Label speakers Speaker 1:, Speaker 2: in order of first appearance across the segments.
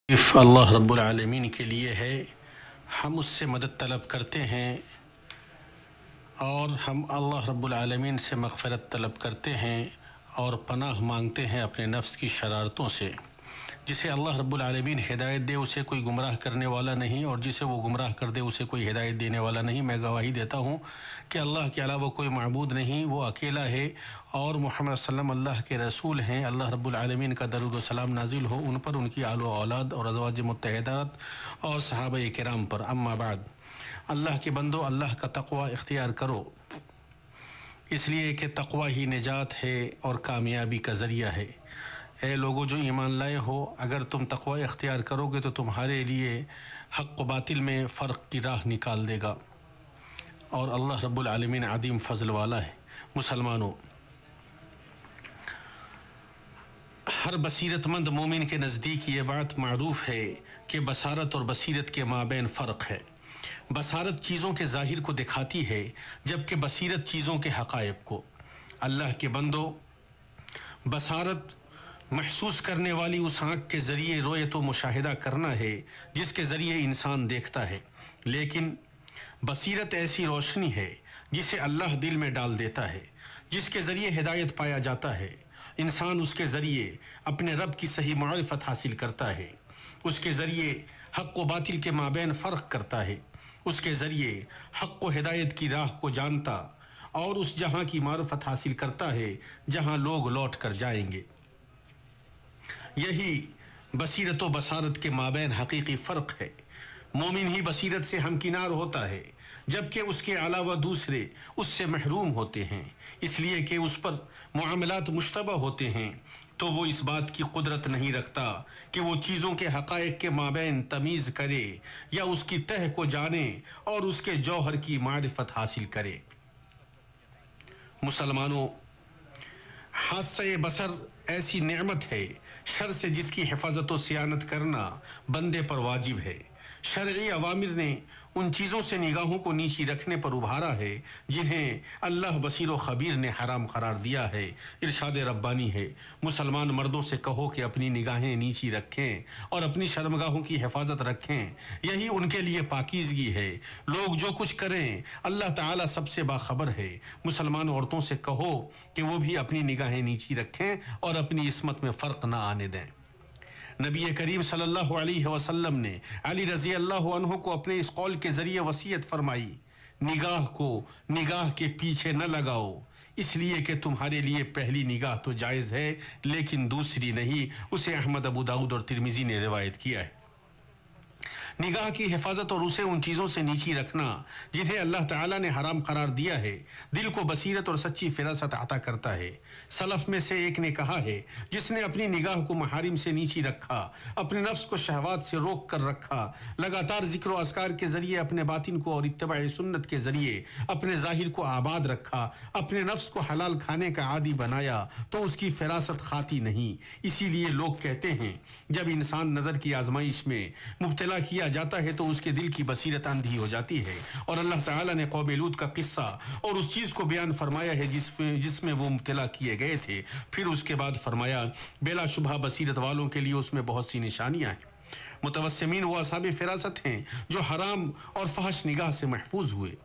Speaker 1: अल्लाह रब्बुल आलमीन के लिए है। हम उससे मदद तलब करते हैं और हम अल्लाह रब्बुल आलमीन से मग़फ़िरत तलब करते हैं और पनाह मांगते हैं अपने नफ्स की शरारतों से। जिसे अल्लाह रब्बुल आलमीन हिदायत दे उसे कोई गुमराह करने वाला नहीं, और जिसे वो गुमराह कर दे उसे कोई हिदायत देने वाला नहीं। मैं गवाही देता हूँ कि अल्लाह के अलावा कोई माबूद नहीं, वो अकेला है और मुहम्मद सल्लल्लाहु अलैहि वसल्लम अल्लाह के रसूल हैं। अल्लाह रब्बुल आलमीन का दरूद व सलाम नाजिल हो उन पर, उनकी आल व औलाद और अज़वाज मुत्तहिदात और सहाबा किराम पर। अम्मा बाद, अल्लाह के बंदो, अल्लाह का तक़वा इख्तियार करो, इसलिए कि तक़वा ही निजात है और कामयाबी का ज़रिया है। ए लोगो जो ईमान लाए हो, अगर तुम तक़वा इख्तियार करोगे तो तुम्हारे लिए हक़ व बातिल में फ़र्क की राह निकाल देगा, और अल्लाह रब्बुल आलमीन अदीम फ़ज़ल वाला है। मुसलमानों, हर बसीरतमंद मोमिन के नज़दीक ये बात मारूफ़ है कि बसारत और बसीरत के माबैन फ़र्क है। बसारत चीज़ों के ज़ाहिर को दिखाती है, जबकि बसीरत चीज़ों के हक़ाइक़ को। अल्लाह के बंदो, बसारत महसूस करने वाली उस आँख के ज़रिए रोयत व मुशाहिदा करना है जिसके ज़रिए इंसान देखता है, लेकिन बसीरत ऐसी रोशनी है जिसे अल्लाह दिल में डाल देता है, जिसके ज़रिए हिदायत पाया जाता है। इंसान उसके ज़रिए अपने रब की सही मारिफत हासिल करता है, उसके ज़रिए हक़ व बातिल के माबैन फ़र्क करता है, उसके ज़रिए हक़ व हिदायत की राह को जानता और उस जहाँ की मारिफत हासिल करता है जहाँ लोग लौट कर जाएंगे। यही बसीरत व बसारत के माबैन हकीकी फ़र्क है। मोमिन ही बसीरत से हमकिनार होता है, जबकि उसके अलावा दूसरे उससे महरूम होते हैं, इसलिए कि उस पर मुआमलात मुश्तबह होते हैं। तो वो इस बात की कुदरत नहीं रखता कि वो चीज़ों के हक़ाइक़ के माबैन तमीज़ करे या उसकी तह को जाने और उसके जौहर की मारिफत हासिल करे। मुसलमानों, हादसा बसर ऐसी नेमत है शर से जिसकी हिफाजत व सियानत करना बंदे पर वाजिब है। शरई अवामिर ने उन चीज़ों से निगाहों को नीची रखने पर उभारा है जिन्हें अल्लाह बसीर व ख़बीर ने हराम करार दिया है। इरशाद रब्बानी है, मुसलमान मर्दों से कहो कि अपनी निगाहें नीची रखें और अपनी शर्मगाहों की हिफाजत रखें, यही उनके लिए पाकीज़गी है। लोग जो कुछ करें अल्लाह ताला सबसे बाखबर है। मुसलमान औरतों से कहो कि वो भी अपनी निगाहें नीची रखें और अपनी इस्मत में फ़र्क ना आने दें। नबी करीम सल्लल्लाहु अलैहि वसल्लम ने अली रज़ी अल्लाह अन्हु को अपने इस कौल के ज़रिए वसीयत फरमाई, निगाह को निगाह के पीछे न लगाओ, इसलिए कि तुम्हारे लिए पहली निगाह तो जायज़ है लेकिन दूसरी नहीं। उसे अहमद, अबू दाऊद और तिर्मिज़ी ने रिवायत किया है। निगाह की हिफाजत और उसे उन चीज़ों से नीची रखना जिन्हें अल्लाह ताला ने हराम करार दिया है, दिल को बसीरत और सच्ची फिरासत अता करता है। सलफ में से एक ने कहा है, जिसने अपनी निगाह को महारिम से नीची रखा, अपने नफ्स को शहवात से रोक कर रखा, लगातार ज़िक्र व अस्कार के ज़रिए अपने बातिन को और इत्तिबाए सुन्नत के ज़रिए अपने ज़ाहिर को आबाद रखा, अपने नफ्स को हलाल खाने का आदी बनाया, तो उसकी फिरासत खाती नहीं। इसीलिए लोग कहते हैं, जब इंसान नज़र की आजमाइश में मुब्तला किया जाता है तो उसके दिल की बसीरत अंधी हो जाती है। और अल्लाह ताला ने कौम लूत का किस्सा और उस चीज़ को बयान फरमाया है जिसमें वो मुब्तला किए गए थे। फिर उसके बाद फरमाया, बेलाशुबहा बसीरत वालों के लिए उसमें बहुत सी निशानियाँ हैं। मुतवस्सिमीन वो असहाबे फिरासत हैं जो हराम और फहश निगाह से महफूज हुए।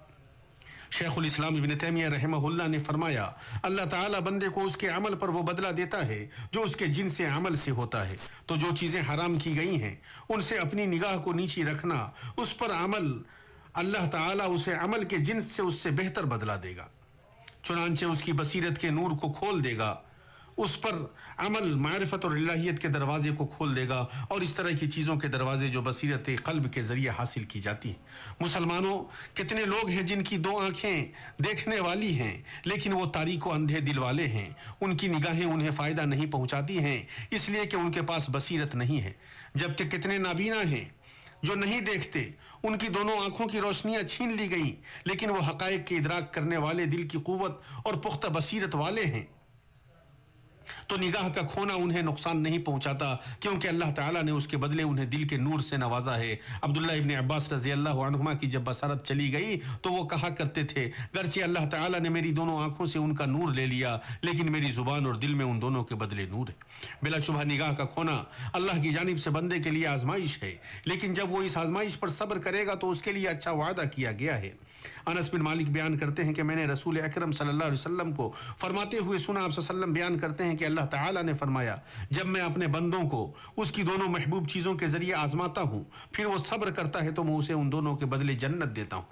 Speaker 1: शेखुल इस्लाम इब्न तैमिया रहमहुल्लाह ने फरमाया, अल्लाह ताला बंदे को उसके अमल पर वो बदला देता है जो उसके जिनसे अमल से होता है। तो जो चीज़ें हराम की गई हैं उनसे अपनी निगाह को नीची रखना, उस पर अमल, अल्लाह ताला उसे अमल के जिन्स से उससे बेहतर बदला देगा। चुनांचे उसकी बसीरत के नूर को खोल देगा, उस पर अमल मारिफत और इलाहियत के दरवाजे को खोल देगा और इस तरह की चीज़ों के दरवाजे जो बसीरत क़ल्ब के ज़रिए हासिल की जाती हैं। मुसलमानों, कितने लोग हैं जिनकी दो आँखें देखने वाली हैं लेकिन वो तारीक व अंधे दिल वाले हैं। उनकी निगाहें उन्हें फ़ायदा नहीं पहुँचाती हैं इसलिए कि उनके पास बसीरत नहीं है। जबकि कितने नाबीना हैं जो नहीं देखते, उनकी दोनों आँखों की रोशनियाँ छीन ली गई लेकिन वो हक़ाइक़ के इदराक करने वाले, दिल की क़ुव्वत और पुख्ता बसीरत वाले हैं। तो निगाह का खोना उन्हें नुकसान नहीं पहुंचाता, क्योंकि अल्लाह ताला ने उसके बदले उन्हें दिल के नूर से नवाजा है। अब्दुल्ला इब्न अब्बास रजी अल्लाह अन्हुमा की जब बसारत चली गई तो वो कहा करते थे, गर्चे अल्लाह ताला ने मेरी दोनों आंखों से उनका नूर ले लिया, लेकिन मेरी जुबान और दिल में उन दोनों के बदले नूर है। बिलाशुबह निगाह का खोना अल्लाह की जानिब से बंदे के लिए आजमाइश है, लेकिन जब वो इस आजमाइश पर सब्र करेगा तो उसके लिए अच्छा वादा किया गया है। अनस बिन मालिक बयान करते हैं कि मैंने रसूल अकरम सल्लल्लाहु अलैहि वसल्लम को फरमाते हुए सुना। आप सल्लम बयान करते हैं कि अल्लाह ताला ने फरमाया, जब मैं अपने बंदों को उसकी दोनों महबूब चीज़ों के जरिए आजमाता हूँ, फिर वो सब्र करता है तो मैं उसे उन दोनों के बदले जन्नत देता हूँ।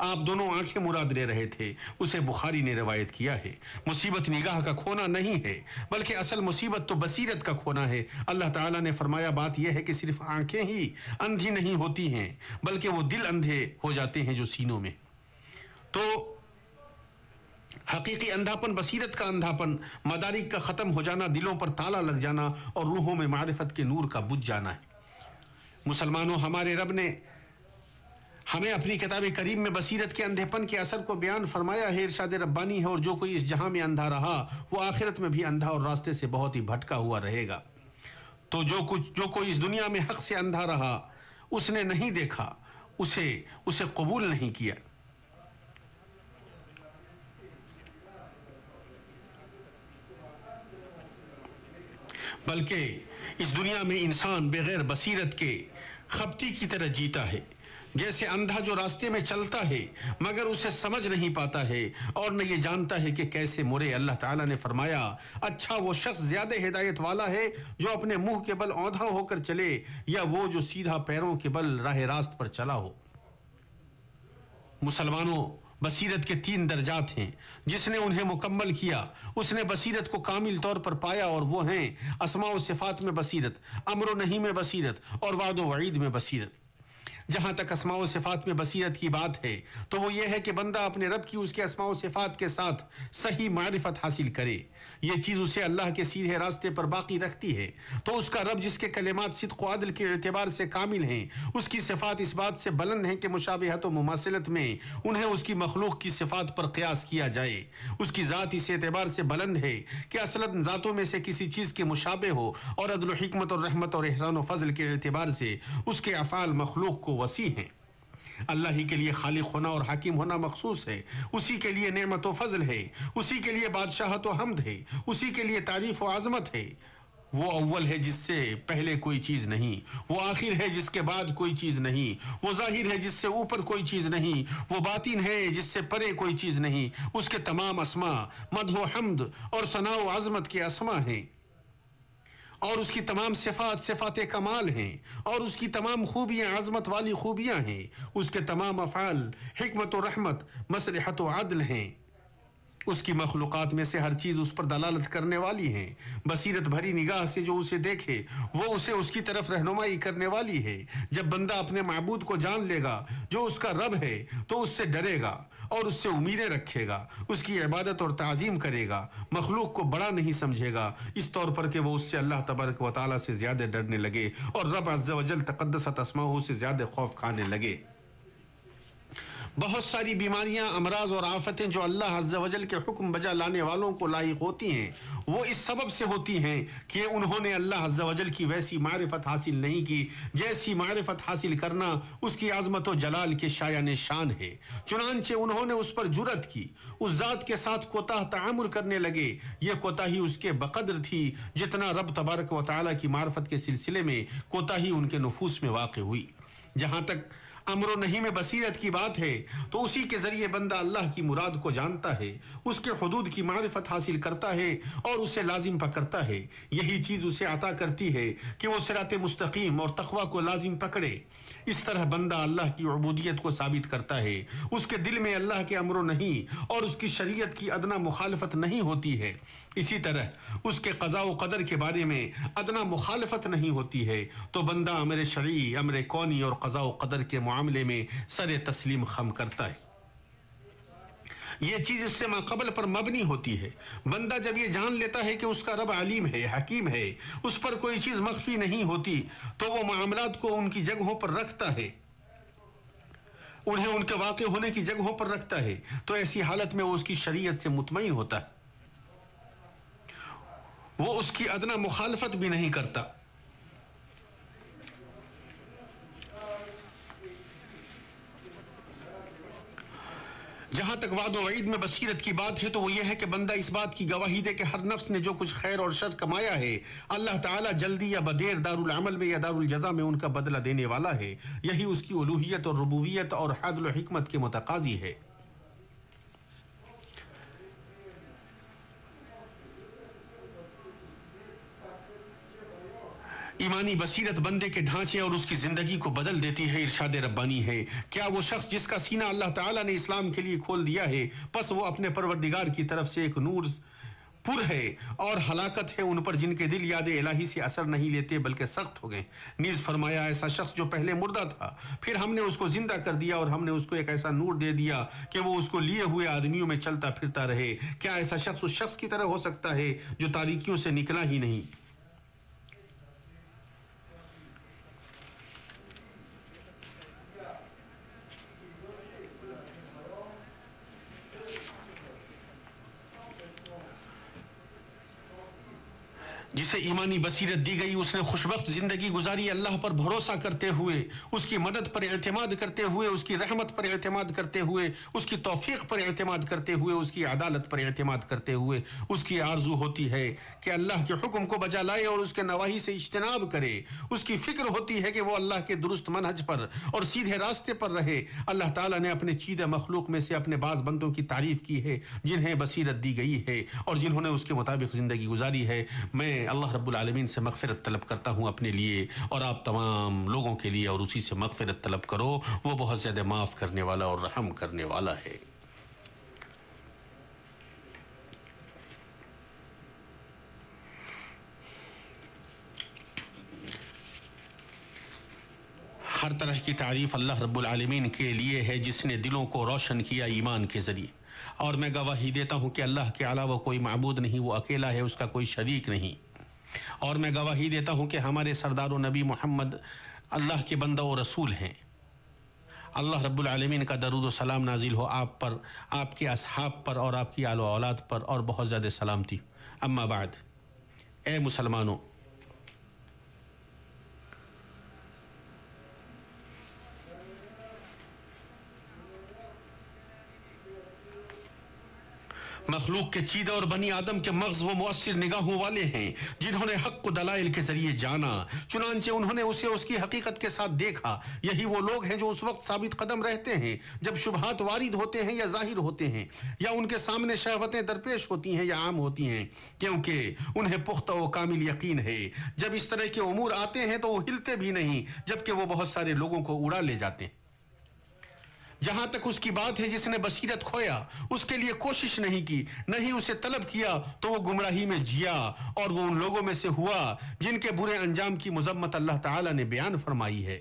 Speaker 1: आप दोनों आंखें मुराद ले रहे थे, उसे बुखारी ने रवायत किया है। मुसीबत निगाह का खोना नहीं है, बल्कि असल मुसीबत तो बसीरत का खोना है। अल्लाह ताला ने फरमाया, बात यह है कि सिर्फ आंखें ही अंधी नहीं होती हैं, बल्कि वो दिल अंधे हो जाते हैं जो सीनों में। तो हकीकी अंधापन बसीरत का अंधापन, मदारिक का ख़त्म हो जाना, दिलों पर ताला लग जाना और रूहों में मारिफत के नूर का बुझ जाना है। मुसलमानों, हमारे रब ने हमें अपनी किताब करीम में बसीरत के अंधेपन के असर को बयान फरमाया है। इरशाद रब्बानी है, और जो कोई इस जहां में अंधा रहा वो आखिरत में भी अंधा और रास्ते से बहुत ही भटका हुआ रहेगा। तो जो कोई इस दुनिया में हक से अंधा रहा, उसने नहीं देखा, उसे कबूल नहीं किया। बल्कि इस दुनिया में इंसान बगैर बसीरत के खपती की तरह जीता है, जैसे अंधा जो रास्ते में चलता है मगर उसे समझ नहीं पाता है और न ये जानता है कि कैसे मुड़े। अल्लाह ताला ने फरमाया, अच्छा वो शख्स ज्यादा हिदायत वाला है जो अपने मुंह के बल औंधा होकर चले, या वो जो सीधा पैरों के बल राह रास्त पर चला हो। मुसलमानों, बसीरत के 3 दर्जात हैं। जिसने उन्हें मुकम्मल किया उसने बसीरत को कामिल तौर पर पाया, और वो हैं अस्मा व सिफात में बसीरत, अम्र व नही में बसीरत और वाद व वईद में बसीरत। जहाँ तक अस्मा व सिफात में बसीरत की बात है तो वो ये है कि बंदा अपने रब की उसके अस्मा व सिफात के साथ सही मारिफत हासिल करे। ये चीज़ उसे अल्लाह के सीधे रास्ते पर बाकी रखती है। तो उसका रब जिसके कलिमात सिद्क़ व अदल के एतबार से कामिल हैं, उसकी सिफात इस बात से बुलंद हैं कि मुशाबिहत व मुमासिलत में उन्हें उसकी मखलूक की सिफात पर क़ियास किया जाए। उसकी ज़ात इस एतबार से बुलंद है कि असलन ज़ातों में से किसी चीज़ के मुशाबे हो, और अदल व हिकमत और रहमत और एहसान व फजल के एतबार से उसके अफ़ाल मखलूक को वसी हैं। अल्लाह ही के लिए खालिक होना और हाकिम होना मखसूस है। उसी के लिए नेमत व फजल है, उसी के लिए बादशाहत व हमद है, उसी के लिए तारीफ व आज़मत है। वो अव्वल है जिससे पहले कोई चीज़ नहीं, वो आखिर है जिसके बाद कोई चीज़ नहीं, वो ज़ाहिर है जिससे ऊपर कोई चीज़ नहीं, वो बातिन है जिससे परे कोई चीज़ नहीं। उसके तमाम अस्मा मदह व हम्द और सना व आज़मत के अस्मा हैं, और उसकी तमाम सिफात सिफात कमाल हैं, और उसकी तमाम खूबियाँ आज़मत वाली खूबियाँ हैं। उसके तमाम अफ़ाल हिकमत व रहमत मसलहत व अदल हैं। उसकी मखलूक़ात में से हर चीज़ उस पर दलालत करने वाली है। बसीरत भरी निगाह से जो उसे देखे वो उसे उसकी तरफ रहनुमाई करने वाली है। जब बंदा अपने माबूद को जान लेगा जो उसका रब है तो उससे डरेगा और उससे उम्मीदें रखेगा, उसकी इबादत और ताज़ीम करेगा, मखलूक को बड़ा नहीं समझेगा, इस तौर पर कि वो उससे अल्लाह तबारक व तआला से ज़्यादा डरने लगे और रब अज़्ज़ व जल तक़द्दसत अस्माहु से ज़्यादा खौफ खाने लगे। बहुत सारी बीमारियां, अमराज और आफतें जो अल्लाह अज़्ज़ व जल के हुक्म बजा लाने वालों को लायक होती हैं, वो इस सबब से होती हैं कि उन्होंने अल्लाह अज़्ज़ व जल की वैसी मारिफत हासिल नहीं की जैसी मारिफत हासिल करना उसकी आज़मत व जलाल के शायान शान है। चुनांचे उन्होंने उस पर जुरत की, उस ज़ात के साथ कोताह तामुल करने लगे। ये कोताही उसके बकद्र थी जितना रब तबारक व तआला की मारिफत के सिलसिले में कोताही उनके नफूस में वाक़ हुई। जहाँ तक अमर नहीं में बसीरत की बात है तो उसी के ज़रिए बंदा अल्लाह की मुराद को जानता है, उसके हुदूद की मारिफत हासिल करता है और उसे लाजिम पकड़ता है। यही चीज़ उसे अता करती है कि वो सिरात मुस्तकीम और तक़वा को लाजिम पकड़े। इस तरह बंदा अल्लाह की उबूदियत को साबित करता है। उसके दिल में अल्लाह के अमर नहीं और उसकी शरीयत की अदना मुखालफत नहीं होती है। इसी तरह उसके क़ज़ा व क़दर के बारे में अदना मुखालफत नहीं होती है तो बंदा अमर शरई, अमर कौनी और क़ज़ा व क़दर के मामले में सर तस्लीम खम करता है। ये चीज़ इससे माक़बल पर मबनी होती है। बंदा जब ये जान लेता है कि उसका रब अलीम है, हकीम है, उस पर कोई चीज़ मख्फी नहीं होती, तो वो मामलात को उनकी जगहों पर रखता है, उन्हें उनके वाक़े होने की जगहों पर रखता है। तो ऐसी हालत में वो उसकी शरीयत से मुतमईन होता है। وہ اس کی ادنا مخالفت بھی نہیں کرتا۔ جہاں تک وعد و وعید میں بصیرت کی بات ہے تو وہ یہ ہے کہ بندہ اس بات کی گواہی دے کہ ہر نفس نے جو کچھ خیر اور شر کمایا ہے اللہ تعالیٰ جلدی یا بدیر دار العمل میں یا دار الجزا میں ان کا بدلہ دینے والا ہے۔ یہی اس کی الوہیت اور ربوبیت اور عدل و حکمت کے متقاضی ہے۔ ایمانی بصیرت بندے کے ڈھانچے اور اس کی زندگی کو بدل دیتی ہے۔ ارشاد ربانی ہے، کیا وہ شخص جس کا سینہ اللہ تعالیٰ نے اسلام کے لیے کھول دیا ہے، پس وہ اپنے پروردگار کی طرف سے ایک نور پر ہے، اور ہلاکت ہے ان پر جن کے دل یاد الہی سے اثر نہیں لیتے بلکہ سخت ہو گئے۔ نیز فرمایا، ایسا شخص جو پہلے مردہ تھا پھر ہم نے اس کو زندہ کر دیا اور ہم نے اس کو ایک ایسا نور دے دیا کہ وہ اس کو لیے ہوئے آدمیوں میں چلتا پھرتا رہے۔ کیا ایسا شخص اس شخص کی طرح ہو سکتا ہے جو تاریکیوں سے نکلا ہی نہیں؟ جسے ایمانی بصیرت دی گئی اس نے خوشبخت زندگی گزاری، اللہ پر بھروسہ کرتے ہوئے، اس کی مدد پر اعتماد کرتے ہوئے، اس کی رحمت پر اعتماد کرتے ہوئے، اس کی توفیق پر اعتماد کرتے ہوئے، اس کی عدالت پر اعتماد کرتے ہوئے۔ اس کی آرزو ہوتی ہے کہ اللہ کے حکم کو بجا لائے اور اس کے نواہی سے اجتناب کرے۔ اس کی فکر ہوتی ہے کہ وہ اللہ کے درست منہج پر اور سیدھے راستے پر رہے۔ اللہ تعالیٰ نے اپنے چیدہ مخلوق میں سے اپنے بعض بندوں کی تعریف کی ہے جنہیں بصیرت دی گئی ہے اور جنہوں نے اس کے مطابق زندگی گزاری ہے۔ میں اللہ رب العالمین سے مغفرت طلب کرتا ہوں اپنے لیے اور آپ تمام لوگوں کے لیے، اور اسی سے مغفرت طلب کرو، وہ بہت زیادہ معاف کرنے والا اور رحم کرنے والا ہے۔ ہر طرح کی تعریف اللہ رب العالمین کے لیے ہے جس نے دلوں کو روشن کیا ایمان کے ذریعے، اور میں گواہی دیتا ہوں کہ اللہ کے علاوہ کوئی معبود نہیں، وہ اکیلا ہے، اس کا کوئی شریک نہیں۔ اور میں گواہی دیتا ہوں کہ ہمارے سردار و نبی محمد اللہ کے بندہ و رسول ہیں۔ اللہ رب العالمین کا درود و سلام نازل ہو آپ پر، آپ کے اصحاب پر اور آپ کی آل و اولاد پر، اور بہت زیادہ سلامتی۔ اما بعد، اے مسلمانوں، مخلوق کے چیدہ اور بنی آدم کے مغز وہ مؤثر نگاہوں والے ہیں جنہوں نے حق کو دلائل کے ذریعے جانا، چنانچہ انہوں نے اسے اس کی حقیقت کے ساتھ دیکھا۔ یہی وہ لوگ ہیں جو اس وقت ثابت قدم رہتے ہیں جب شبہات وارد ہوتے ہیں یا ظاہر ہوتے ہیں، یا ان کے سامنے شہوتیں درپیش ہوتی ہیں یا عام ہوتی ہیں، کیونکہ انہیں پختہ و کامل یقین ہے جب اس طرح کے امور آتے ہیں تو وہ ہلتے بھی نہیں، جبکہ وہ بہت سارے لوگوں کو اڑا لے جاتے ہیں۔ جہاں تک اس کی بات ہے جس نے بصیرت کھویا، اس کے لیے کوشش نہیں کی، نہیں اسے طلب کیا، تو وہ گمراہی میں جیا، اور وہ ان لوگوں میں سے ہوا جن کے برے انجام کی مذمت اللہ تعالیٰ نے بیان فرمائی ہے۔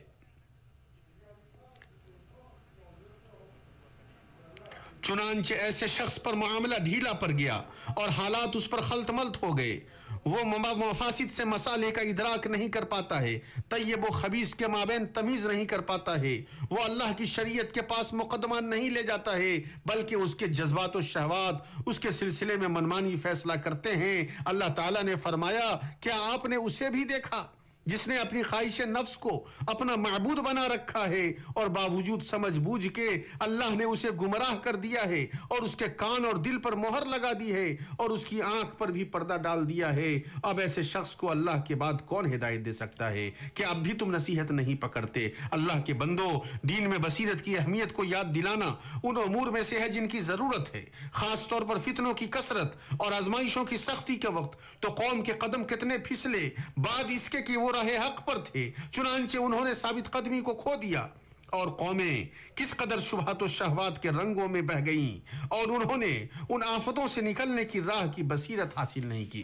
Speaker 1: چنانچہ ایسے شخص پر معاملہ ڈھیلا پڑ گیا اور حالات اس پر خلط ملط ہو گئے، وہ مفاسد سے مصالح کا ادراک نہیں کر پاتا ہے، طیب و خبیث کے مابین تمیز نہیں کر پاتا ہے، وہ اللہ کی شریعت کے پاس مقدمہ نہیں لے جاتا ہے بلکہ اس کے جذبات و شہوات اس کے سلسلے میں منمانی فیصلہ کرتے ہیں۔ اللہ تعالیٰ نے فرمایا، کیا آپ نے اسے بھی دیکھا جس نے اپنی خواہش نفس کو اپنا معبود بنا رکھا ہے، اور باوجود سمجھ بوجھ کے اللہ نے اسے گمراہ کر دیا ہے، اور اس کے کان اور دل پر مہر لگا دی ہے، اور اس کی آنکھ پر بھی پردہ ڈال دیا ہے۔ اب ایسے شخص کو اللہ کے بعد کون ہدایت دے سکتا ہے؟ کہ اب بھی تم نصیحت نہیں پکڑتے؟ اللہ کے بندو، دین میں بصیرت کی اہمیت کو یاد دلانا ان امور میں سے ہے جن کی ضرورت ہے، خاص طور پر فتنوں کی کثرت اور آزمائشوں کی سختی کے وقت تو قوم کے قدم کتنے پھسلے، بعد اس کے کہ وہ راہ حق پر تھے، چنانچہ انہوں نے ثابت قدمی کو کھو دیا، اور قومیں کس قدر شبہات و شہوات کے رنگوں میں بہہ گئیں، اور انہوں نے ان آفتوں سے نکلنے کی راہ کی بصیرت حاصل نہیں کی۔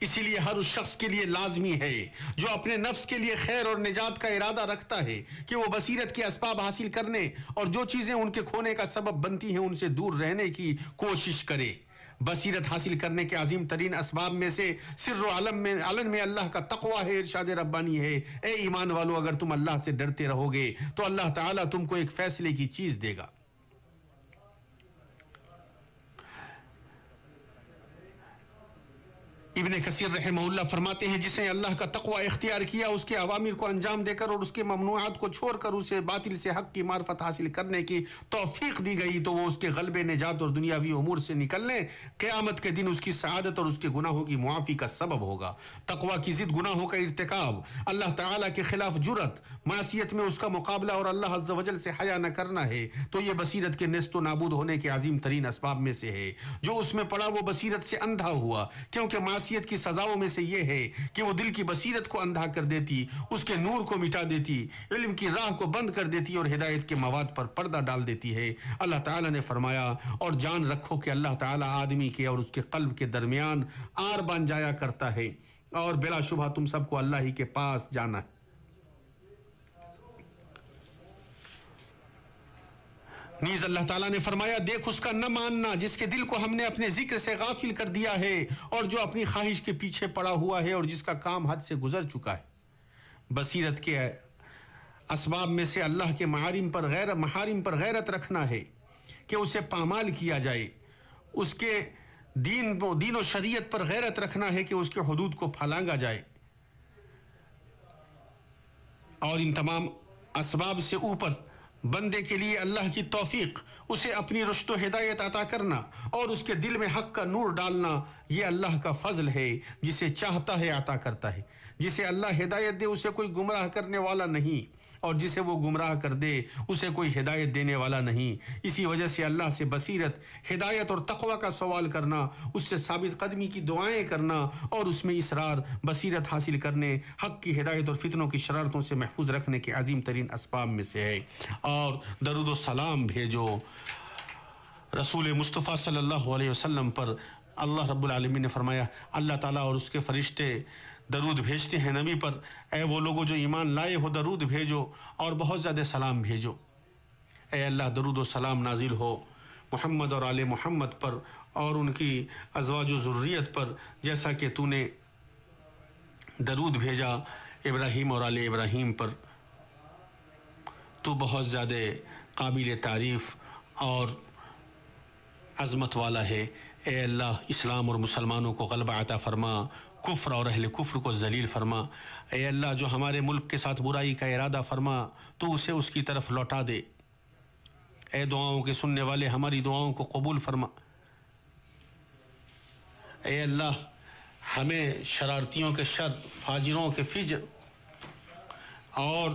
Speaker 1: اسی لیے ہر اس شخص کے لیے لازمی ہے جو اپنے نفس کے لیے خیر اور نجات کا ارادہ رکھتا ہے کہ وہ بصیرت کے اسباب حاصل کرنے اور جو چیزیں ان کے کھونے کا سبب بنتی ہیں ان سے دور رہنے کی کوشش کرے۔ بصیرت حاصل کرنے کے عظیم ترین اسباب میں سے سر و علن میں اللہ کا تقوی ہے۔ ارشاد ربانی ہے، اے ایمان والو، اگر تم اللہ سے ڈرتے رہو گے تو اللہ تعالیٰ تم کو ایک فیصلے کی چیز دے گا۔ ابن کثیر رحمہ فرماتے ہیں جسے اللہ کا تقوی اختیار کیا، اس کے اوامر کو انجام دے کر اور اس کے ممنوعات کو چھوڑ کر اسے باطل سے حق کی معرفت حاصل کرنے کی توفیق دی گئی تو وہ اس کے غلب نجات اور دنیاوی امور سے نکلنے، قیامت کے دن اس کی سعادت اور اس کے گناہوں کی معافی کا سبب ہوگا۔ تقوی کی ضد گناہوں کا ارتکاب، اللہ تعالیٰ کے خلاف جرأت، معصیت میں اس کا مقابلہ اور اللہ عز و جل سے حیا نہ کرنا ہے تو یہ بصیرت کے نیست و نابود ہونے کے عظیم ترین اسباب میں سے ہے۔ جو اس میں پڑا وہ بصیرت سے اندھا ہوا، کیونکہ معصیت کی سزاؤں میں سے یہ ہے کہ وہ دل کی بصیرت کو اندھا کر دیتی، اس کے نور کو مٹا دیتی، علم کی راہ کو بند کر دیتی اور ہدایت کے مواد پر پردہ ڈال دیتی ہے۔ اللہ تعالیٰ نے فرمایا اور جان رکھو کہ اللہ تعالیٰ آدمی کے اور اس کے قلب کے درمیان آر بن جایا کرتا ہے اور بلا شبہ تم سب کو اللہ ہی کے پاس جانا ہے۔ نیز اللہ تعالیٰ نے فرمایا دیکھ اس کا نہ ماننا جس کے دل کو ہم نے اپنے ذکر سے غافل کر دیا ہے اور جو اپنی خواہش کے پیچھے پڑا ہوا ہے اور جس کا کام حد سے گزر چکا ہے۔ بصیرت کے اسباب میں سے اللہ کے محارم پر غیرت رکھنا ہے کہ اسے پامال کیا جائے، اس کے دین و شریعت پر غیرت رکھنا ہے کہ اس کے حدود کو پھلانگا جائے، اور ان تمام اسباب سے اوپر بندے کے لیے اللہ کی توفیق، اسے اپنی رشد و ہدایت عطا کرنا اور اس کے دل میں حق کا نور ڈالنا، یہ اللہ کا فضل ہے، جسے چاہتا ہے عطا کرتا ہے۔ جسے اللہ ہدایت دے اسے کوئی گمراہ کرنے والا نہیں، اور جسے وہ گمراہ کر دے اسے کوئی ہدایت دینے والا نہیں۔ اسی وجہ سے اللہ سے بصیرت، ہدایت اور تقوی کا سوال کرنا، اس سے ثابت قدمی کی دعائیں کرنا اور اس میں اصرار، بصیرت حاصل کرنے، حق کی ہدایت اور فتنوں کی شرارتوں سے محفوظ رکھنے کے عظیم ترین اسباب میں سے ہے۔ اور درود و سلام بھیجو رسول مصطفیٰ صلی اللہ علیہ وسلم پر۔ اللہ رب العالمین نے فرمایا اللہ تعالیٰ اور اس کے فرشتے درود بھیجتے ہیں نبی پر، اے وہ لوگوں جو ایمان لائے ہو درود بھیجو اور بہت زیادہ سلام بھیجو۔ اے اللہ درود و سلام نازل ہو محمد اور آل محمد پر اور ان کی ازواج و ذریت پر، جیسا کہ تو نے درود بھیجا ابراہیم اور آل ابراہیم پر۔ تو بہت زیادہ قابل تعریف اور عظمت والا ہے۔ اے اللہ اسلام اور مسلمانوں کو غلبہ عطا فرما، کفر اور اہل کفر کو ذلیل فرما۔ اے اللہ جو ہمارے ملک کے ساتھ برائی کا ارادہ فرما تو اسے اس کی طرف لوٹا دے۔ اے دعاؤں کے سننے والے ہماری دعاؤں کو قبول فرما۔ اے اللہ ہمیں شرارتیوں کے شر، فاجروں کے فجر اور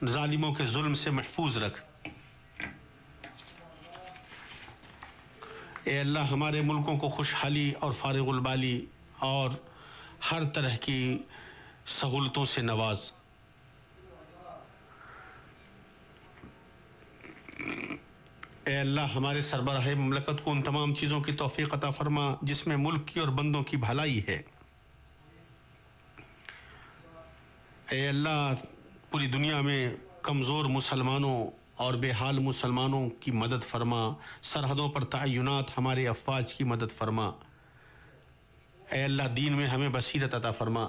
Speaker 1: ظالموں کے ظلم سے محفوظ رکھ۔ اے اللہ ہمارے ملکوں کو خوشحالی اور فارغ البالی اور ہر طرح کی سہولتوں سے نواز۔ اے اللہ ہمارے سربراہ مملکت کو ان تمام چیزوں کی توفیق عطا فرما جس میں ملک کی اور بندوں کی بھلائی ہے۔ اے اللہ پوری دنیا میں کمزور مسلمانوں اور بے حال مسلمانوں کی مدد فرما، سرحدوں پر تعینات ہمارے افواج کی مدد فرما۔ اے اللہ دین میں ہمیں بصیرت عطا فرما۔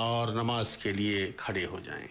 Speaker 1: اور نماز کے لیے کھڑے ہو جائیں۔